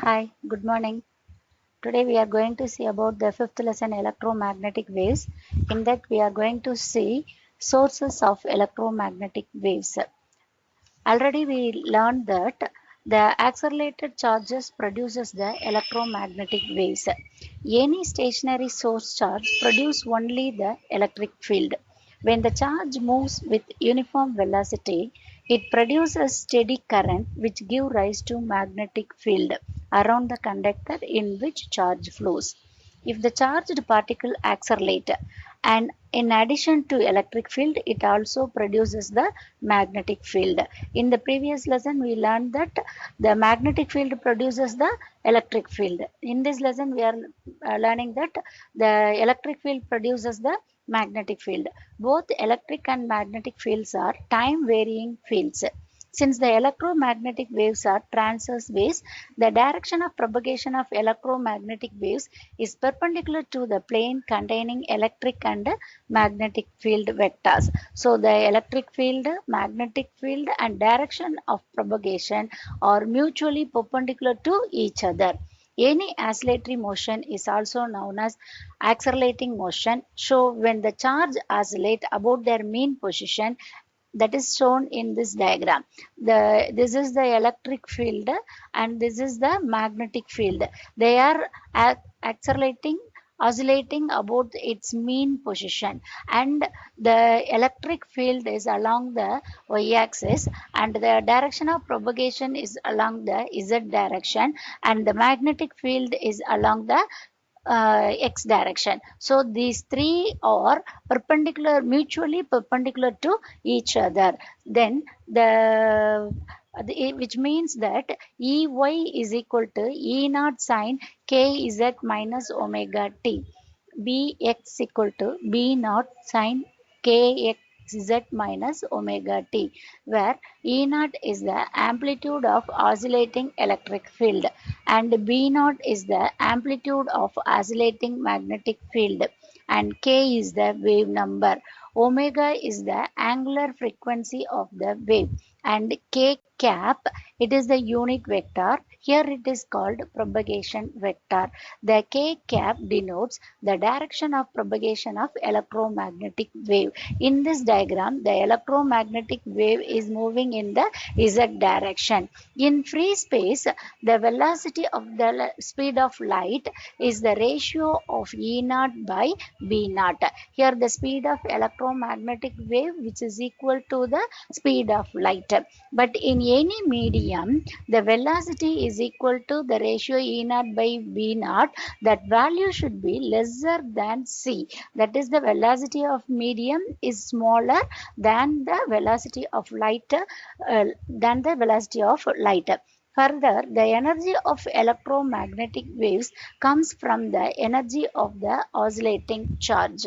Hi, good morning. Today we are going to see about the fifth lesson electromagnetic waves. In that we are going to see sources of electromagnetic waves. Already we learned that the accelerated charges produces the electromagnetic waves. Any stationary source charge produce only the electric field. When the charge moves with uniform velocity, it produces steady current which give rise to magnetic field around the conductor in which charge flows. If the charged particle accelerate and in addition to electric field, it also produces the magnetic field. In the previous lesson, we learned that the magnetic field produces the electric field. In this lesson, we are learning that the electric field produces the magnetic field. Both electric and magnetic fields are time varying fields. Since the electromagnetic waves are transverse waves, the direction of propagation of electromagnetic waves is perpendicular to the plane containing electric and magnetic field vectors. So the electric field, magnetic field and direction of propagation are mutually perpendicular to each other. Any oscillatory motion is also known as accelerating motion. So when the charge oscillate about their mean position, that is shown in this diagram. This is the electric field and this is the magnetic field. They are accelerating, oscillating about its mean position, and the electric field is along the y-axis and the direction of propagation is along the z direction, and the magnetic field is along the x direction. So these three are perpendicular, mutually perpendicular to each other. Then which means that Ey is equal to E naught sine kz minus omega t. Bx equal to B naught sine kz minus omega t, where E naught is the amplitude of oscillating electric field and B naught is the amplitude of oscillating magnetic field, and k is the wave number. Omega is the angular frequency of the wave, and k cap, it is the unit vector. Here it is called propagation vector. The k cap denotes the direction of propagation of electromagnetic wave. In this diagram, the electromagnetic wave is moving in the z direction. In free space, the velocity of the speed of light is the ratio of E naught by B naught. Here the speed of electromagnetic wave which is equal to the speed of light. But in any medium, the velocity is equal to the ratio E naught by B naught. That value should be lesser than c. That is, the velocity of medium is smaller than the velocity of light. Further, the energy of electromagnetic waves comes from the energy of the oscillating charge.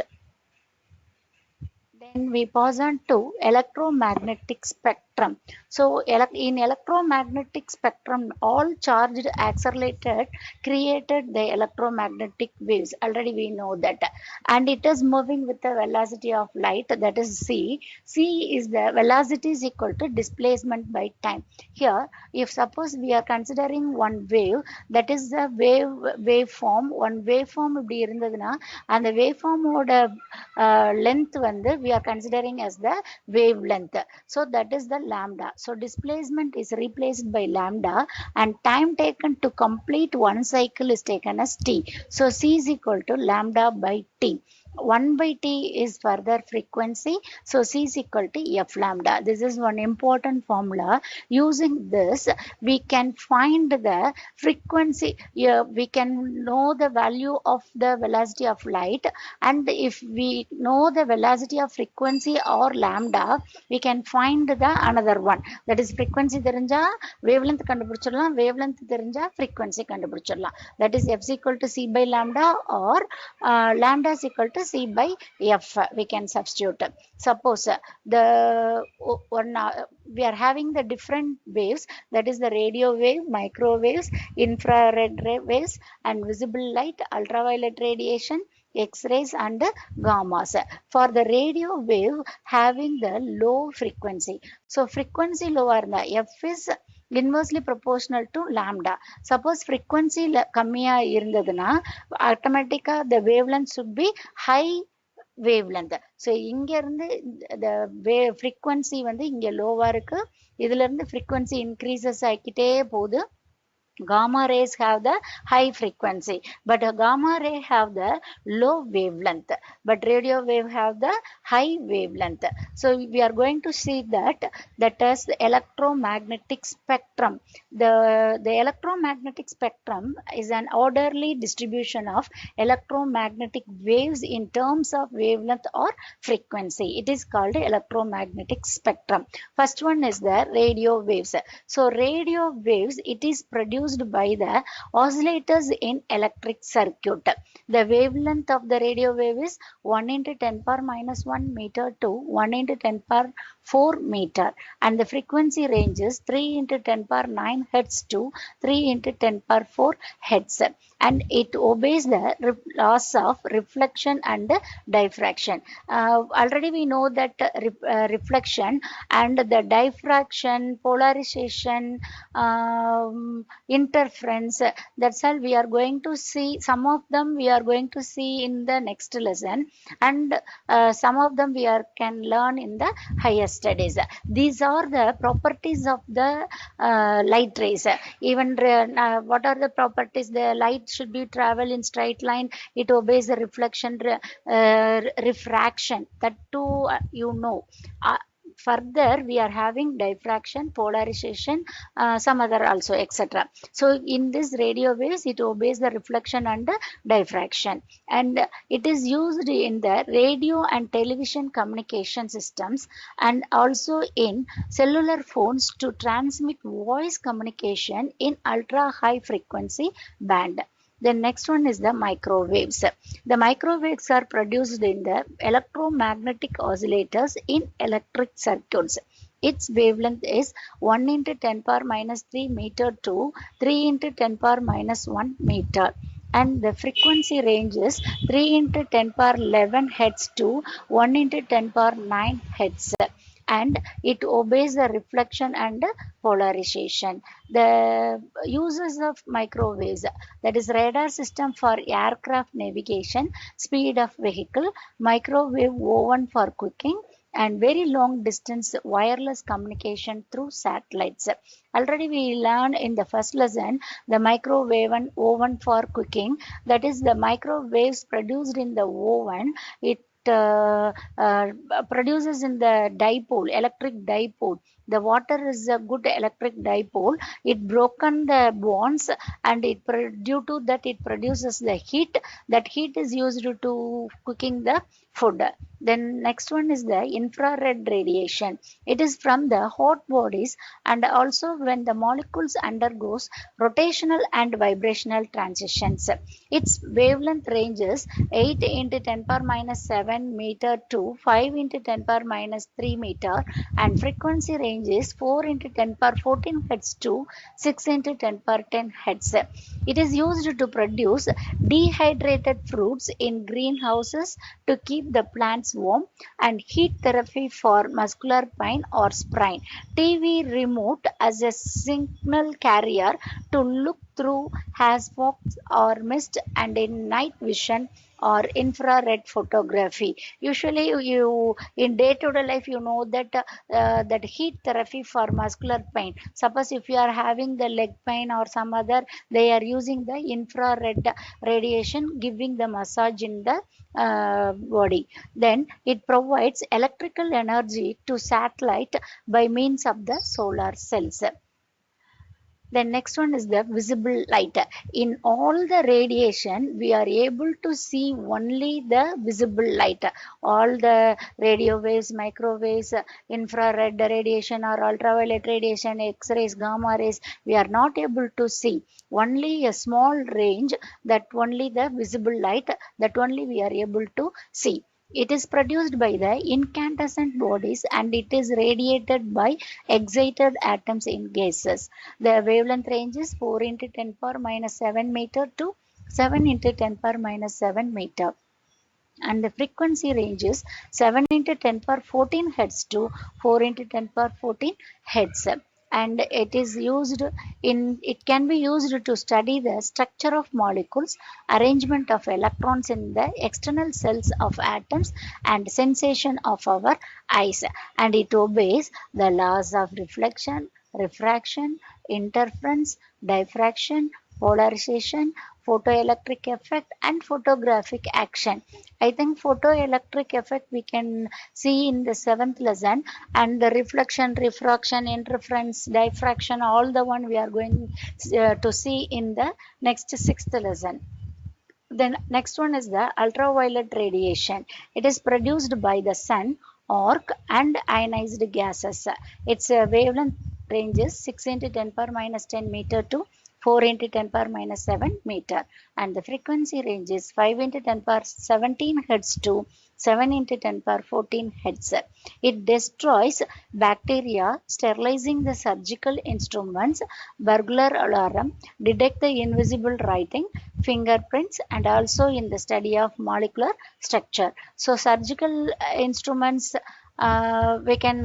Then we pass on to electromagnetic spectrum. So in electromagnetic spectrum, all charged accelerated created the electromagnetic waves. Already we know that. And it is moving with the velocity of light, that is c. C is the velocity is equal to displacement by time. Here, if suppose we are considering one wave, that is the waveform. One waveform இப்படி இருந்ததுன்னா அந்த waveform ஓட length வந்து we are considering as the wavelength. So that is the lambda. So displacement is replaced by lambda and time taken to complete one cycle is taken as t. So c is equal to lambda by t. 1 by t is further frequency. So c is equal to f lambda. This is one important formula. Using this, we can find the frequency. We can know the value of the velocity of light, and if we know the velocity of frequency or lambda, we can find the another one. That is, frequency தெரிஞ்சா wavelength கண்டுபிடிச்சிடலாம், wavelength தெரிஞ்சா frequency கண்டுபிடிச்சிடலாம். That is f is equal to c by lambda, or lambda is equal to c by f. We can substitute. Suppose we are having the different waves, that is the radio wave, microwaves, infrared waves, and visible light, ultraviolet radiation, X-rays and gammas. For the radio wave having the low frequency, so frequency lower, f is inversely proportional to lambda. Suppose frequency கம்மியா இருந்ததுன்னா automatically the wavelength should be high wavelength. So இங்க இருந்து the frequency வந்து இங்க லோவா இருக்கு, இதுல இருந்து frequency increases ஆகிட்டே போகுது. Gamma rays have the high frequency, but gamma ray have the low wavelength, but radio wave have the high wavelength. So we are going to see that is the electromagnetic spectrum. The electromagnetic spectrum is an orderly distribution of electromagnetic waves in terms of wavelength or frequency. It is called electromagnetic spectrum. First one is the radio waves. So radio waves, it is produced by the oscillators in electric circuit. The wavelength of the radio wave is 1 into 10 power minus 1 meter to 1 into 10 power 4 meter, and the frequency range is 3 into 10 power 9 hertz to 3 into 10 power 4 hertz, and it obeys the laws of reflection and diffraction. Already we know that reflection and the diffraction, polarization, interference, that's all we are going to see. Some of them we are going to see in the next lesson, and some of them we can learn in the higher studies. These are the properties of the light rays. Even what are the properties? The light should be travel in straight line, it obeys the reflection, refraction, that too you know. Further we are having diffraction, polarization, some other also, etc. So in this radio waves, it obeys the reflection and diffraction, and it is used in the radio and television communication systems, and also in cellular phones to transmit voice communication in ultra high frequency band. The next one is the microwaves. The microwaves are produced in the electromagnetic oscillators in electric circuits. Its wavelength is 1 into 10 power minus 3 meter to 3 into 10 power minus 1 meter, and the frequency range is 3 into 10 power 11 hertz to 1 into 10 power 9 hertz, and it obeys the reflection and polarization. The uses of microwaves, that is radar system for aircraft navigation, speed of vehicle, microwave oven for cooking, and very long distance wireless communication through satellites. Already we learned in the first lesson the microwave and oven for cooking, that is the microwaves produced in the oven. It produces in the dipole, electric dipole. The water is a good electric dipole. It broken the bonds, and it due to that it produces the heat. That heat is used to cooking the food. Then next one is the infrared radiation. It is from the hot bodies, and also when the molecules undergoes rotational and vibrational transitions. Its wavelength ranges 8 into 10 power minus 7 meter to 5 into 10 power minus 3 meter, and frequency range is 4 into 10 power 14 hertz to 6 into 10 power 10 hertz. It is used to produce dehydrated fruits in greenhouses to keep the plants warm, and heat therapy for muscular pain or sprain. TV remote as a signal carrier to look through has fog or mist, and in night vision or infrared photography. Usually you in day-to-day life you know that that heat therapy for muscular pain. Suppose if you are having the leg pain or some other, they are using the infrared radiation, giving the massage in the body. Then it provides electrical energy to satellite by means of the solar cells. The next one is the visible light. In all the radiation, we are able to see only the visible light. All the radio waves, microwaves, infrared radiation or ultraviolet radiation, X-rays, gamma rays, we are not able to see. Only a small range, that only the visible light, that only we are able to see. It is produced by the incandescent bodies, and it is radiated by excited atoms in gases. The wavelength range is 4 into 10 power minus 7 meter to 7 into 10 power minus 7 meter. And the frequency range is 7 into 10 power 14 hertz to 4 into 10 power 14 hertz. and it can be used to study the structure of molecules, arrangement of electrons in the external cells of atoms, and sensation of our eyes. And it obeys the laws of reflection, refraction, interference, diffraction, polarization, photoelectric effect, and photographic action. I think photoelectric effect we can see in the seventh lesson, and the reflection, refraction, interference, diffraction, all the one we are going to see in the next sixth lesson. Then next one is the ultraviolet radiation. It is produced by the sun, arc, and ionized gases. Its wavelength ranges 6 into 10 power minus 10 meter to 4 into 10 power minus 7 meter, and the frequency range is 5 into 10 power 17 hertz to 7 into 10 power 14 hertz. It destroys bacteria, sterilizing the surgical instruments, burglar alarm, detect the invisible writing, fingerprints, and also in the study of molecular structure. So surgical instruments, we can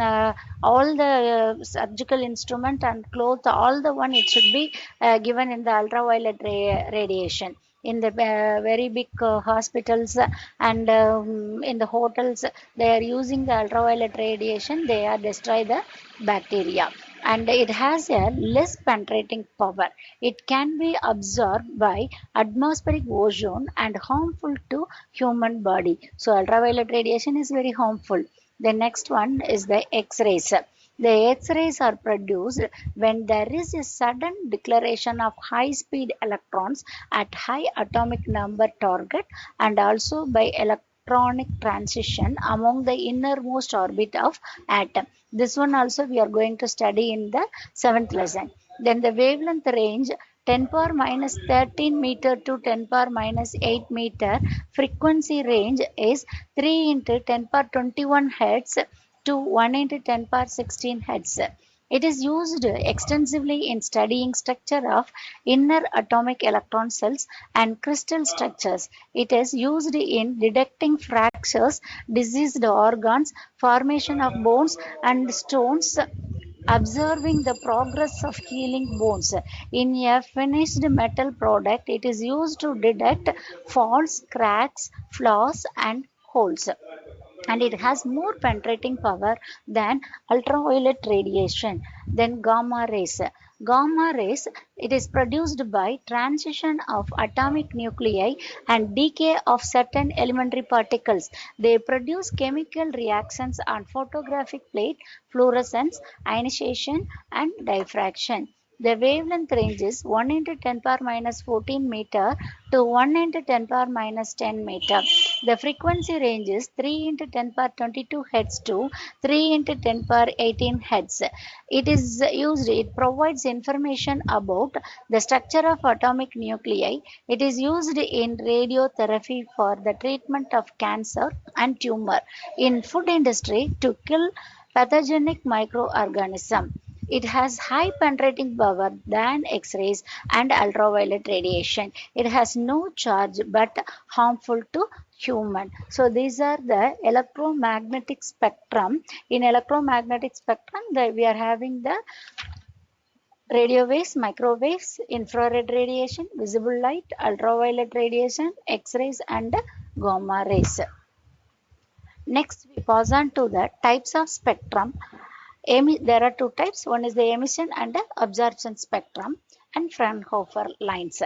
all the surgical instrument and cloth, all the one, it should be given in the ultraviolet radiation. In the very big hospitals and in the hotels, they are using the ultraviolet radiation. They are destroy the bacteria, and it has a less penetrating power. It can be absorbed by atmospheric ozone and harmful to human body. So ultraviolet radiation is very harmful. The next one is the X-rays. The X-rays are produced when there is a sudden declaration of high-speed electrons at high atomic number target, and also by electronic transition among the innermost orbit of atom. This one also we are going to study in the seventh lesson. Then the wavelength range 10 power minus 13 meter to 10 power minus 8 meter. Frequency range is 3 into 10 power 21 hertz to 1 into 10 power 16 hertz. It is used extensively in studying structure of inner atomic electron cells and crystal structures. It is used in detecting fractures, diseased organs, formation of bones and stones, observing the progress of healing bones. In a finished metal product, it is used to detect faults, cracks, flaws, and holes, and it has more penetrating power than ultraviolet radiation. Then gamma rays. Gamma rays, it is produced by transition of atomic nuclei and decay of certain elementary particles. They produce chemical reactions on photographic plate, fluorescence, ionization, and diffraction. The wavelength range is 1 into 10 power minus 14 meter to 1 into 10 power minus 10 meter. The frequency range is 3 into 10 power 22 hertz to 3 into 10 power 18 hertz. It provides information about the structure of atomic nuclei. It is used in radiotherapy for the treatment of cancer and tumor, in food industry to kill pathogenic microorganisms. It has high penetrating power than X-rays and ultraviolet radiation. It has no charge but harmful to human. So these are the electromagnetic spectrum. In electromagnetic spectrum, we are having the radio waves, microwaves, infrared radiation, visible light, ultraviolet radiation, X-rays, and gamma rays. Next, we pass on to the types of spectrum. There are two types. One is the emission and the absorption spectrum, and Fraunhofer lines.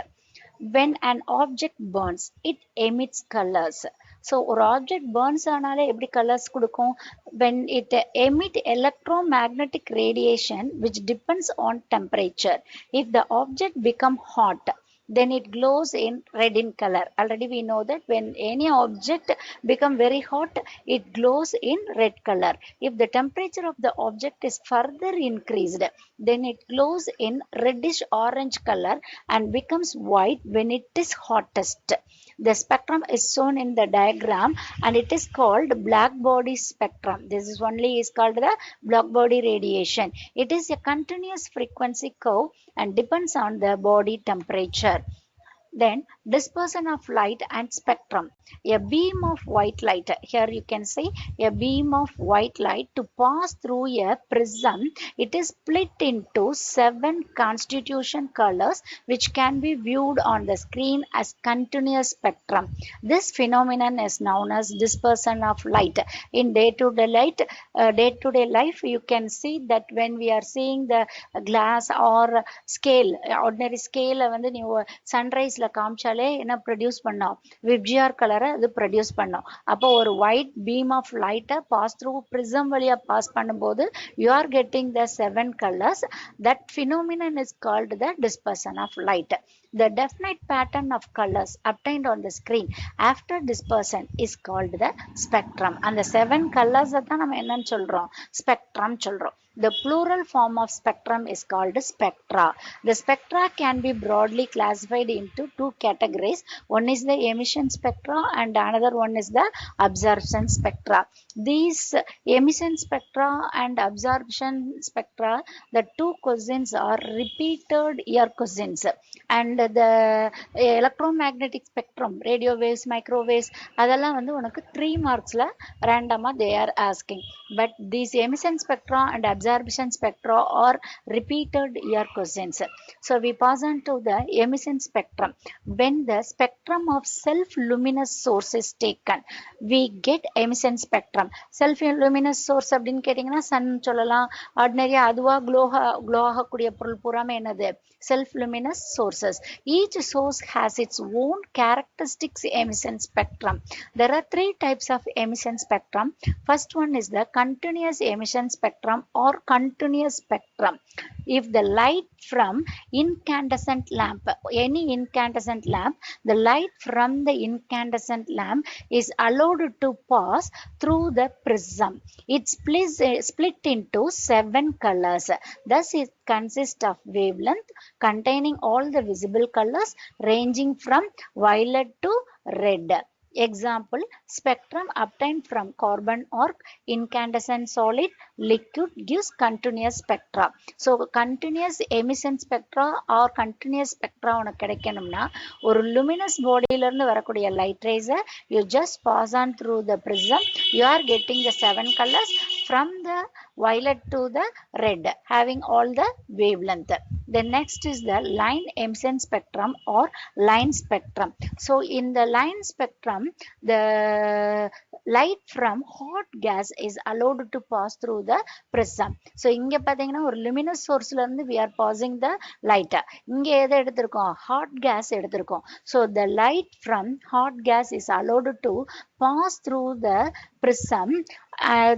When an object burns, it emits colors. So ஒரு object burns ஆனாலே எப்படி colors கொடுக்கும்? When it emit electromagnetic radiation which depends on temperature. If the object become hot, then it glows in red in color. Already we know that when any object become very hot, it glows in red color. If the temperature of the object is further increased, then it glows in reddish orange color and becomes white when it is hottest. The spectrum is shown in the diagram, and it is called black body spectrum. This is only is called the black body radiation. It is a continuous frequency curve and depends on the body temperature. Then dispersion of light and spectrum. A beam of white light. Here you can see a beam of white light to pass through a prism. It is split into 7 constitution colors which can be viewed on the screen as continuous spectrum. This phenomenon is known as dispersion of light. In day-to-day life, you can see that when we are seeing the glass or scale, ordinary scale வந்து நீ சன்ரைஸ்ல காமிச்சாலே என்ன produce பண்ணோம், VIBGYOR கலரை அது produce பண்ணோம். அப்போ ஒரு white beam of லைட்டை பாஸ் த்ரூ ப்ரிசம் வழியா பாஸ் பண்ணும்போது you are getting the 7 colors. That phenomenon is called the dispersion of light. The definite pattern of colors obtained on the screen after dispersion is called the spectrum. And the 7 colors தான் நம்ம என்னன்னு சொல்றோம், spectrum சொல்றோம். The plural form of spectrum is called spectra. The spectra can be broadly classified into 2 categories. One is the emission spectra and another one is the absorption spectra. These emission spectra and absorption spectra, the 2 questions are repeated ear questions. And the electromagnetic spectrum, radio waves, microwaves, அதெல்லாம் வந்து உனக்கு 3 marksல randomly they are asking. But these emission spectra and absorption spectra are repeated ear questions. So we pass on to the emission spectrum. When the spectrum of self-luminous source is taken, we get emission spectrum. Self-luminous source அப்படின்னு கேட்டிங்கன்னா Sun சொல்லலாம், ஆர்டினரியா அதுவா glow ஆகக்கூடிய பொருள் பூராமே என்னது, self-luminous sources. Each source has its own characteristics emission spectrum. There are 3 types of emission spectrum. First one is the continuous emission spectrum or continuous spectrum. If the light from incandescent lamp, any incandescent lamp, the light from the incandescent lamp is allowed to pass through the prism. It split into 7 colors. Thus it consists of wavelength containing all the visible colors ranging from violet to red. Example, spectrum obtained from carbon arc, incandescent solid, liquid gives continuous spectra. So continuous emission spectra or continuous spectra உனக்கு கிடைக்கணும்னா ஒரு luminous bodyல இருந்து வரக்கூடிய light rays you just pass on through the prism, you are getting the 7 colors from the violet to the red having all the wavelength. The next is the line emission spectrum or line spectrum. So in the line spectrum, the light from hot gas is allowed to pass through the prism. So இங்க பாத்தீங்கன்னா ஒரு luminous sourceல இருந்து we are passing the light. இங்க எதை எடுத்திருக்கோம், hot gas எடுத்திருக்கோம். So the light from hot gas is allowed to pass through the prism.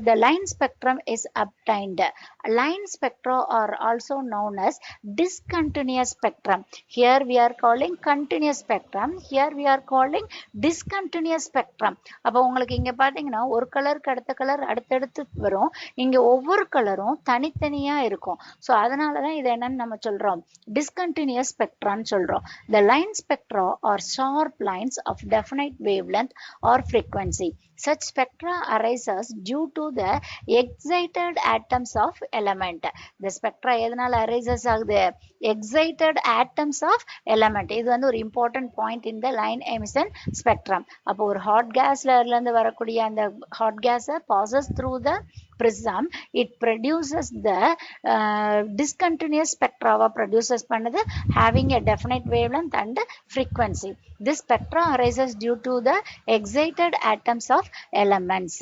The line spectrum is obtained. Line spectra are also known as discontinuous spectrum. Here we are calling continuous spectrum. Here we are calling discontinuous spectrum. அப்போ உங்களுக்கு இங்க பாத்தீங்கன்னா ஒரு கலருக்கு அடுத்த colour அடுத்தடுத்து வரும், இங்க ஒவ்வொரு கலரும் தனித்தனியா இருக்கும். ஸோ அதனாலதான் இது என்னன்னு நம்ம சொல்றோம், discontinuous spectrum சொல்றோம். The line spectra are sharp lines of definite wavelength or frequency. Such spectra arises due to the excited atoms of element. The spectra எதனால arises ஆகுது, excited atoms of element. இது வந்து ஒரு important point in the line emission spectrum. அப்போ ஒரு hot gasல இருந்து வரக்கூடிய அந்த hot gas passes through the prism, it produces the discontinuous spectra produces பண்ணது having a definite wavelength and frequency. This spectra arises due to the excited atoms of elements.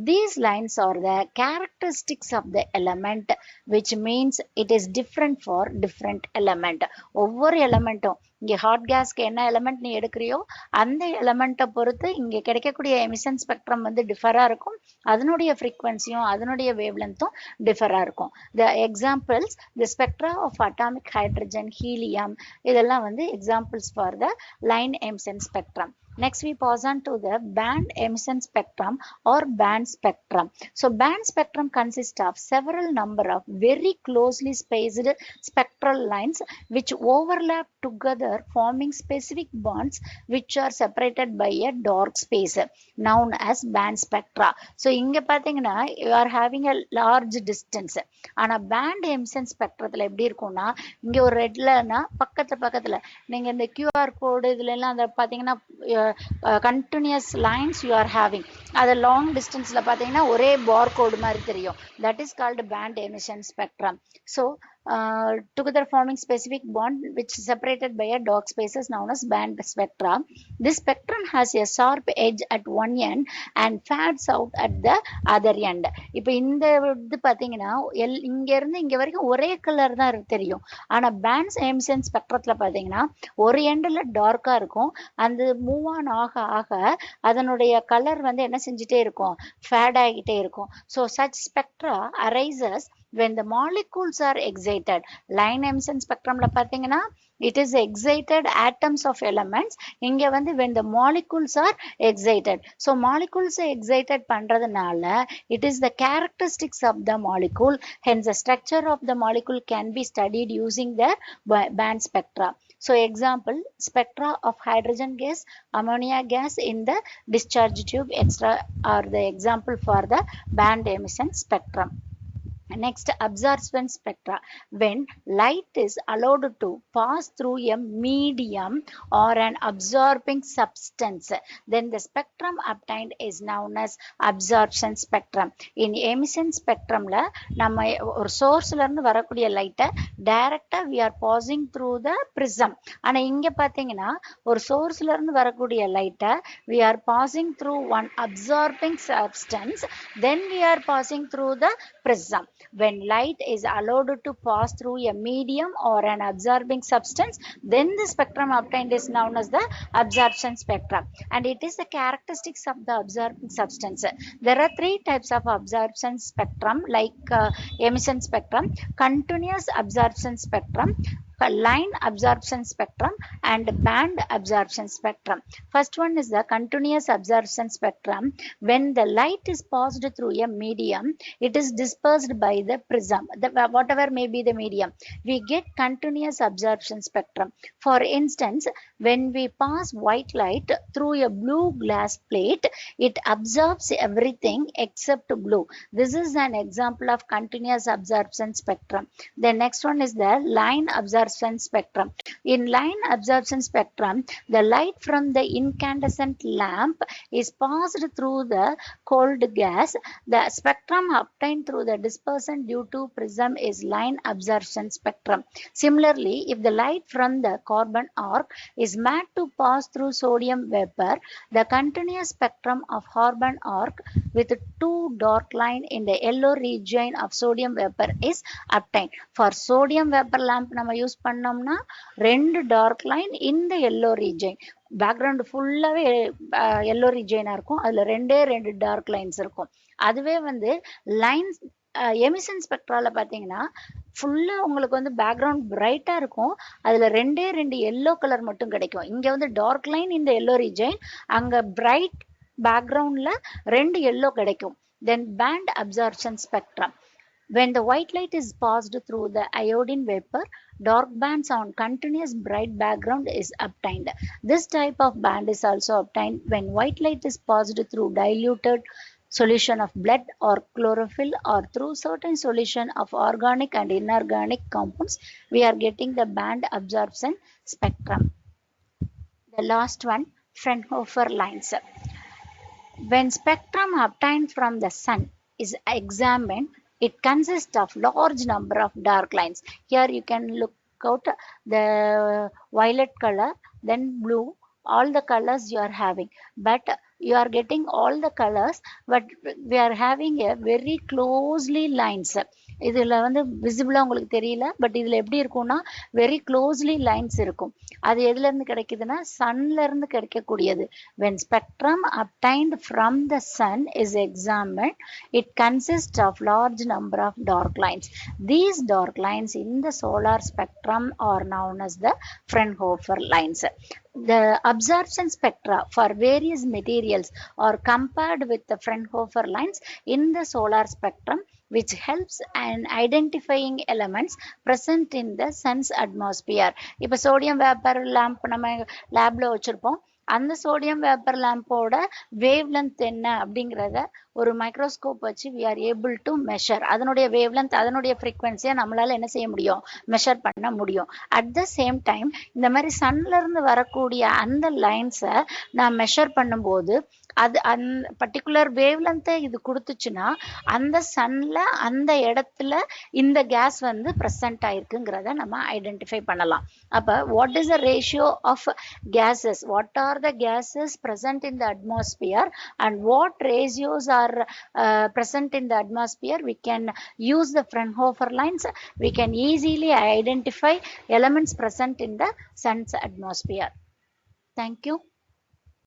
These lines are the characteristics of the element, which means it is different for different element. ஒவ்வொரு எலமெண்ட்டும் இங்கே hot கேஸ்க்கு என்ன element நீ எடுக்கிறியோ அந்த எலமெண்ட்டை பொறுத்து இங்கே கிடைக்கக்கூடிய emission spectrum வந்து டிஃபராக இருக்கும், அதனுடைய ஃப்ரீக்வன்சியும் அதனுடைய வேவ்லென்த்தும் டிஃபராக இருக்கும். The examples the spectra of atomic hydrogen, helium, இதெல்லாம் வந்து examples for the line emission spectrum. Next, we pass on to the band emission spectrum or band spectrum. So, band spectrum consists of several number of very closely spaced spectral lines which overlap together, forming specific bands which are separated by a dark space known as band spectra. So, இங்க பாத்தீங்கன்னா you are having a large distance. ஆனா band emission spectrத்துல எப்படி இருக்கும்னா இங்க ஒரு ரெட்லனா பக்கத்துல நீங்க இந்த QR கோடு இதுல எல்லாம் அந்த பாத்தீங்கன்னா continuous lines you are having. அது long distanceல பாத்தீங்கன்னா ஒரே barcode மாதிரி தெரியும். That is called band emission spectrum. So together forming specific bond which is separated by a dark spaces known as band spectra. This spectrum has a sharp edge at one end and fades out at the other end. இப்போ இந்த இது பாத்தீங்கன்னா இங்க இருந்து இங்க வரைக்கும் ஒரே colour தான் தெரியும். ஆனா பேண்ட் எமிஷன் ஸ்பெக்ட்ரத்துல பாத்தீங்கன்னா ஒரு எண்ட்ல டார்க்கா இருக்கும். அந்த மூவ் ஆன் ஆக ஆக அதனுடைய கலர் வந்து என்ன செஞ்சுட்டே இருக்கும், ஃபேட் ஆகிட்டே இருக்கும். So such spectra arises when the molecules are excited. Line emission spectrumல பாத்தீங்கன்னா it is excited atoms of elements. இங்க வந்து when the molecules are excited. So molecules excited பண்றதுனால it is the characteristics of the molecule. Hence the structure of the molecule can be studied using the band spectra. So example, spectra of hydrogen gas, ammonia gas in the discharge tube, etc. are the example for the band emission spectrum. Next, absorption spectra. When light is allowed to pass through a medium or an absorbing substance, then the spectrum obtained is known as absorption spectrum. In emission spectrum la நம்ம ஒரு சோர்ஸ்ல இருந்து வரக்கூடிய லைட்டை டைரக்டா we are passing through the prism. ஆனா இங்க பாத்தீங்கன்னா ஒரு சோர்ஸ்ல இருந்து வரக்கூடிய லைட்டை we are passing through one absorbing substance, then we are passing through the prism. When light is allowed to pass through a medium or an absorbing substance, then the spectrum obtained is known as the absorption spectrum, and it is the characteristics of the absorbing substance. There are three types of absorption spectrum like emission spectrum, continuous absorption spectrum, line absorption spectrum, and band absorption spectrum. First one is the continuous absorption spectrum. When the light is passed through a medium, it is dispersed by the prism, whatever may be the medium, we get continuous absorption spectrum. For instance, when we pass white light through a blue glass plate, it absorbs everything except blue. This is an example of continuous absorption spectrum. The next one is the line absorption spectrum. In line absorption spectrum, the light from the incandescent lamp is passed through the cold gas. The spectrum obtained through the dispersion due to prism is line absorption spectrum. Similarly, if the light from the carbon arc is made to pass through sodium vapor, the continuous spectrum of carbon arc with two dark lines in the yellow region of sodium vapor is obtained. For sodium vapor lamp நம்ம use பண்ணோம்னா ரெண்டு dark line இந்த yellow region, background ஃபுல்லாவே yellow ரீஜனா இருக்கும், அதுல ரெண்டு dark lines இருக்கும். அதுவே வந்து லைன்ஸ் எமிஷன் ஸ்பெக்ட்ரால பாத்தீங்கன்னா ஃபுல்லா உங்களுக்கு வந்து பேக்ரவுண்ட் பிரைட்டா இருக்கும், அதுல ரெண்டு எல்லோ கலர் மட்டும் கிடைக்கும். இங்க வந்து டார்க் லைன் இந்த எல்லோ ரீஜன், அங்க பிரைட் பேக்ரவுண்ட்ல ரெண்டு எல்லோ கிடைக்கும். Then band absorption spectrum. When the white light is passed through the iodine vapor, dark bands on continuous bright background is obtained. This type of band is also obtained when white light is passed through diluted solution of blood or chlorophyll or through certain solution of organic and inorganic compounds. We are getting the band absorption spectrum. The last one, Fraunhofer lines. When spectrum obtained from the sun is examined, it consists of large number of dark lines. Here you can look out the violet color, then blue, all the colors you are having. But you are getting all the colors, but we are having a very closely lines. இதில் வந்து விசிபிளாக உங்களுக்கு தெரியல, but இதில் எப்படி இருக்கும்னா very closely lines இருக்கும். அது எதுலேருந்து கிடைக்குதுன்னா சன்லேருந்து கிடைக்கக்கூடியது. when spectrum obtained from the sun is examined, it consists of large number of dark lines. These dark lines in the solar spectrum are known as the Fraunhofer lines. The absorption spectra for various materials are compared with the Fraunhofer lines in the solar spectrum, which helps in identifying elements present in the sun's atmosphere. இப்போ sodium vapor lamp நம்ம லேப்ல வச்சிருப்போம். அந்த sodium vapour லேம்போட wave length என்ன அப்படிங்கிறத ஒரு microscope வச்சு we are able to measure. அதனுடைய வேவ் லென்த், அதனுடைய ஃப்ரீக்வன்சியை நம்மளால என்ன செய்ய முடியும், மெஷர் பண்ண முடியும். அட் த சேம் டைம் இந்த மாதிரி சன்ல இருந்து வரக்கூடிய அந்த லைன்ஸை நான் மெஷர் பண்ணும்போது அது அந்த பர்டிகுலர் வேவ் லென்த்தை இது கொடுத்துச்சுன்னா அந்த சன்ல அந்த இடத்துல இந்த கேஸ் வந்து ப்ரெசன்ட் ஆயிருக்குங்கிறத நம்ம ஐடென்டிஃபை பண்ணலாம். அப்போ what is the ratio of gases, what are the gases present in the atmosphere and what ratios are present in the atmosphere, we can use the Fraunhofer lines. We can easily identify elements present in the sun's atmosphere. Thank you.